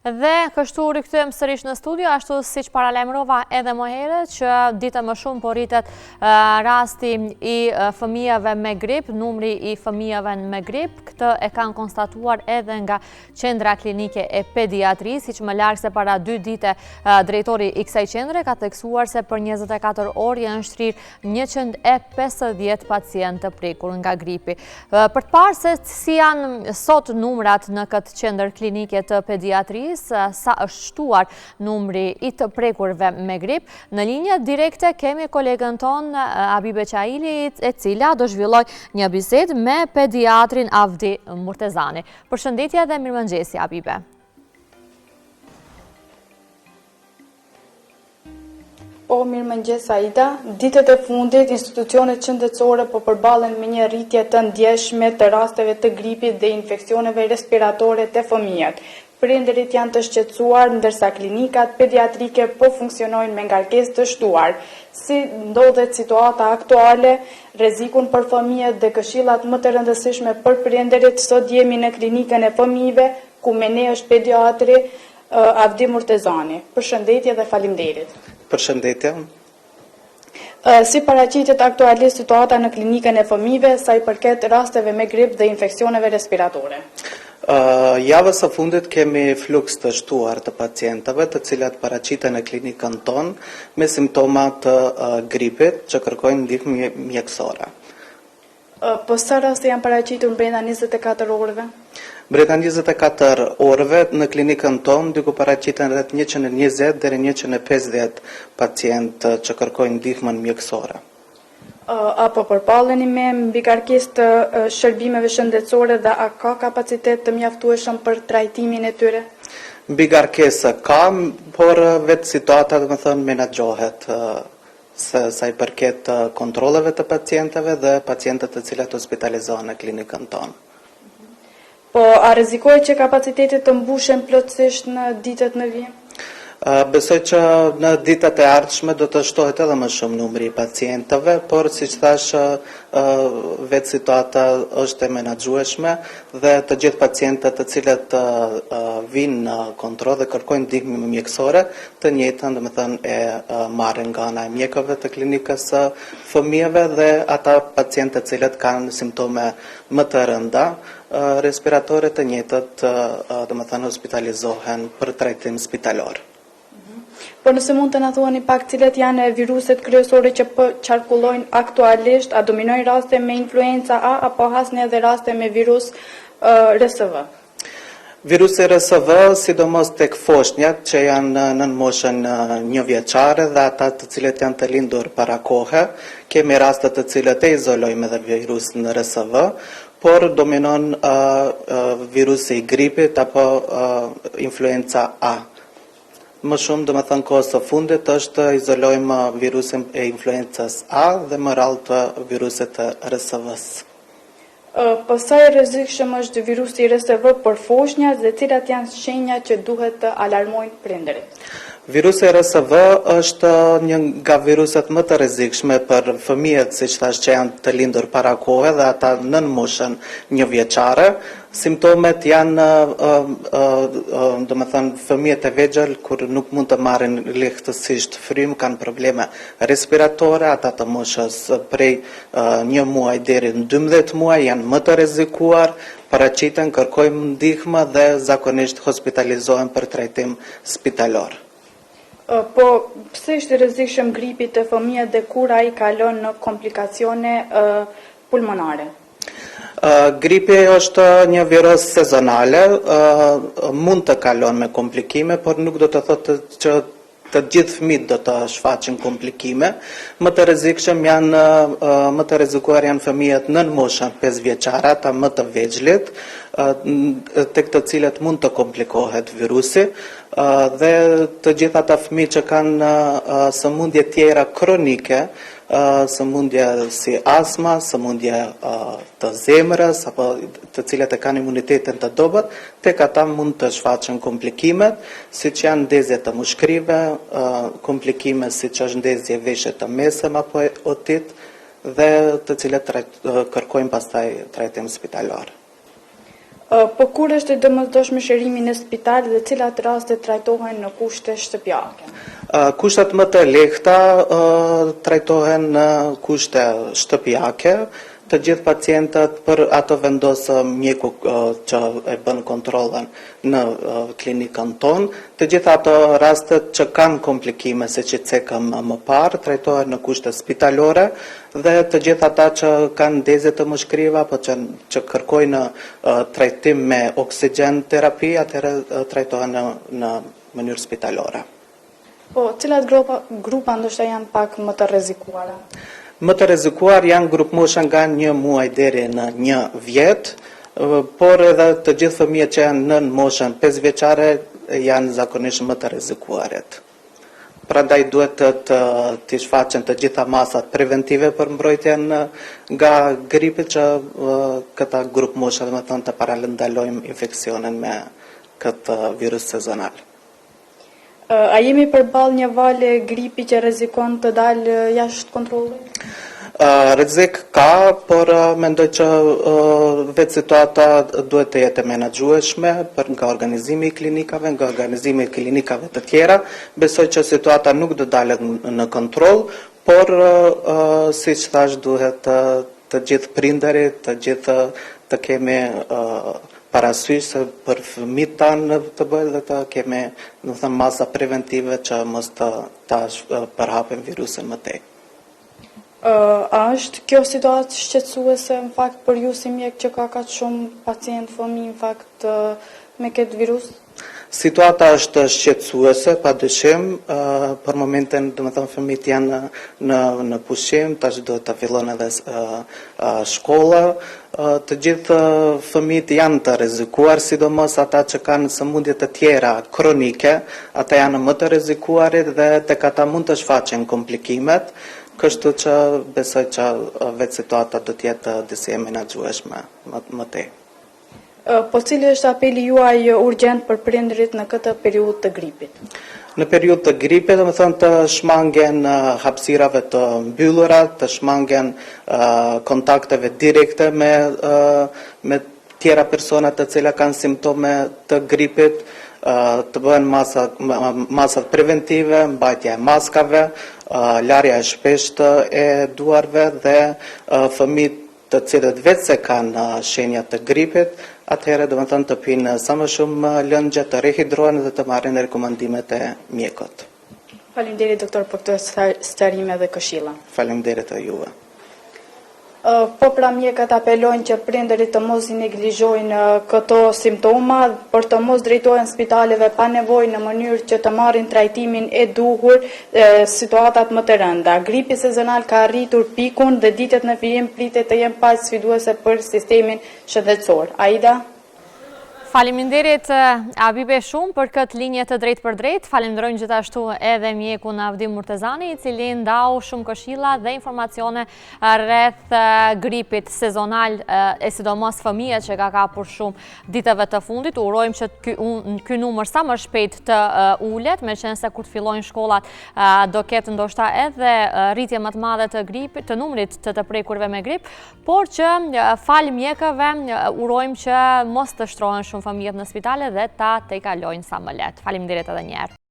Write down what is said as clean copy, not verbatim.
Dhe kështu rikthyem sërish në studio, ashtu siç paralajmërova edhe më herët që ditë më shumë po rritet rasti i fëmijëve me grip, numri i fëmijëve me grip. Këtë e kanë konstatuar edhe nga Qendra Klinike e Pediatrisë, siç më larg se para 2 dite drejtori i kësaj qendre ka theksuar se për 24 orë janë shtrirë 150 pacientë të prekur nga gripi. Për të parë se si janë sot numrat në këtë qendër klinike të pediatrisë, sa është shtuar numri i të prekurve me grip. Në linje direkte kemi kolegën ton Abibe Qaili, e cila do zhvilloj një bisedë me pediatrin Avdi Murtezani. Përshëndetje dhe mirëmëngjesi, Abibe. Po, mirëmëngjes Aida. Ditët e fundit, institucionet qendrore po përballen me një rritje të ndjeshme të rasteve të gripit dhe infeksioneve respiratore të fëmijët. Prindërit janë të shqetësuar, ndërsa klinikat pediatrike po funksionojnë me ngarkesë të shtuar. Si ndodhet situata aktuale, rrezikun për fëmijët dhe këshillat më të rëndësishme për prindërit, sot jemi në klinikën e fëmijëve, ku me ne është pediatri Avdi Murtezani. Përshëndetje dhe faleminderit. Përshëndetje. Si paraqitet aktualisht situata në klinikën e fëmijëve sa i përket rasteve me grip dhe infeksioneve respiratore? Javës së fundit kemi fluks të shtuar të pacientëve të cilat paraqiten në klinikën tonë me simptoma të gripit që kërkojnë ndihmë mjekësore. Po sa raste janë paraqitur brenda 24 orëve? Brenda 24 orëve në klinikën tonë diku paraqiten rreth 120 deri 150 pacientë që kërkojnë ndihmën mjekësore. Apo përpalleni me mbikarkesë të shërbimeve shëndetësore dhe a ka kapacitet të mjaftueshëm për trajtimin e tyre? Mbikarkesë ka, por vetë situata menaxhohet sa i përket kontrolleve të pacientëve dhe pacientët të cilat hospitalizohen në klinikën tonë. Po a rrezikohet që kapacitetet të mbushen plotësisht në ditët në vijim? Besoj që në ditët e ardhshme do të shtohet edhe më shumë numri i pacientëve, por siç thash, vetë situata është e menaxhueshme dhe të gjithë pacientët të cilët vinë në kontroll dhe kërkojnë ndihmë mjekësore, të njëjtën, e marrin nga ana e mjekëve të klinikës së fëmijëve dhe ata pacientë të cilët kanë simptome më të rënda respiratore, të njëjtët, hospitalizohen për trajtim spitalor. Por nëse mund të na thuani pak cilat janë viruset kryesore që po qarkullojnë aktualisht, a dominojnë raste me influenca A apo hasni edhe raste me virus RSV? Virusi RSV, sidomos tek foshnjat që janë në moshën 1 vjeçare dhe ata të cilët janë të lindur para kohe, kemi raste të cilët e izolojmë edhe virusin RSV, por dominon virusi i gripit apo influenca A. Më shumë, kohës së fundit është izolojmë virusin e influencës A dhe më radh të virusit të RSV-s. Po sa i rrezikshëm është virusi i RSV për foshnjat dhe cilat janë shenjat që duhet të alarmojnë prindërit? Virusi RSV është një nga viruset më të rrezikshme për fëmijët, siç thash, që janë të lindur para kohe dhe ata nën moshën 1 vjeçare. Simptomet janë, fëmijët e vegjël kur nuk mund të marrin lehtësisht frymë, kanë probleme respiratore, ata të moshës prej 1 muaj deri në 12 muaj janë më të rrezikuar, paraqiten, kërkojmë ndihmë dhe zakonisht hospitalizohen për trajtim spitalor. Po, pse është rrezikshëm gripi te fëmijët dhe kur ai kalon në komplikacione pulmonare? Gripi është një virus sezonale, mund të kalon me komplikime, por nuk do të thotë që të gjithë fëmijët do të shfaqin komplikime. Më të rrezikuar janë fëmijët nën moshën 5 vjeçare, ata më të vegjëlit, tek të cilët mund të komplikohet virusi, dhe të gjithë ata fëmijë që kanë sëmundje tjera kronike, sëmundje si astma, sëmundje të zemrës, apo të cilat e kanë imunitetin të dobët, tek ata mund të shfaqen komplikimet, siç janë ndezje të mushkrive, komplikime siç është ndezje veshje të mesëm apo otit, dhe të cilat kërkojnë pastaj trajtim spitalor. Po kur është e domosdoshme shërimi në spital dhe cilat raste trajtohen në kushte shtëpiake? Kushtet më të lehta trajtohen në kushte shtëpiake. Të gjithë pacientët për ato vendosë mjeku që e bën kontrolën në klinikën tonë. Të gjithë ato rastet që kanë komplikime, se që cekëm më parë, trajtohen në kushte spitalore dhe të gjithë ata që kanë ndezje të mushkëriva, po që kërkojnë trajtim me oksigjen terapi, atëherë trajtohen në mënyrë spitalore. Po, cilat grupa ndoshta janë pak më të rrezikuara? Më të rrezikuar janë grup mosha nga 1 muaj deri në 1 vjet, por edhe të gjithë fëmijët që janë nën moshën 5 vjeçare janë zakonisht më të rrezikuaret. Prandaj duhet të shfaqen të gjitha masat preventive për mbrojtjen nga gripi që këta grup mosha, domethënë të paralëndalojmë infeksionin me këtë virus sezonal. A jemi përballë një valë gripi që rrezikon të dalë jashtë kontrollit? Rrezik ka, por mendoj që vetë situata duhet të jetë e menaxhueshme nga organizimi i klinikave, nga organizimi i klinikave të tjera. Besoj që situata nuk do dalet në kontroll, por siç thash duhet të gjithë prindërit, të gjithë të kemi parasysh se për fëmijët tanë të bëjë dhe të kemi masa preventive që mos të përhapen virusin më tej. A është kjo situatë shqetësuese në fakt për ju si mjek që ka kaq shumë pacient fëmijë në fakt me këtë virus? Situata është shqetësuese, padyshim, për momentin, domethënë fëmijët janë në pushim, tash do të fillon edhe shkolla. Të gjithë fëmijët janë të rrezikuar, sidomos ata që kanë sëmundje të tjera kronike, ata janë më të rrezikuarit dhe tek ata mund të shfaqen komplikimet, kështu që besoj që vetë situata do të jetë disi e menaxhueshme më tej. Po cili është apeli juaj urgjent për prindërit në këtë periudhë të gripit? Në periudhë të gripit, domethënë të shmangen hapësirave të mbyllura, të shmangen kontakteve direkte me tjera persona të cilat kanë simptome të gripit, të bëhen masat preventive, mbajtja e maskave, larja e shpeshtë e duarve dhe fëmijët të cilët vetë se kanë shenja të gripit, atëherë domethënë të pinë sa më shumë lëngje, të rehidrohen dhe të marrin rekomandimet e mjekut. Faleminderit doktor për këtë sqarime dhe këshilla. Faleminderit e juve. Po pra mjekët apelojnë që prindërit të mos i neglizhojnë këto simptoma, për të mos drejtohen spitaleve pa nevojë në mënyrë që të marrin trajtimin e duhur situatat më të rënda. Gripi sezonal ka arritur pikun dhe ditët në vijim pritet të jenë pak sfiduese për sistemin shëndetësor. Aida? Faleminderit Abibe shumë për këtë linje të drejt për drejt. Falenderojmë gjithashtu edhe mjekun Avdim Murtezani, i cili ndau shumë këshilla dhe informacione rreth gripit sezonal e sidomos fëmijët që ka kapur shumë ditëve të fundit. Urojmë që ky numër sa më shpejt të ulet, meqense kur të fillojnë shkollat do ketë ndoshta edhe rritje më të madhe të gripit, të numrit të prekurve me grip, por që fal mjekëve urojmë që mos të shtrohen shumë fëmijët në spitale dhe ta te kalojnë sa më lehtë. Faleminderit edhe një herë.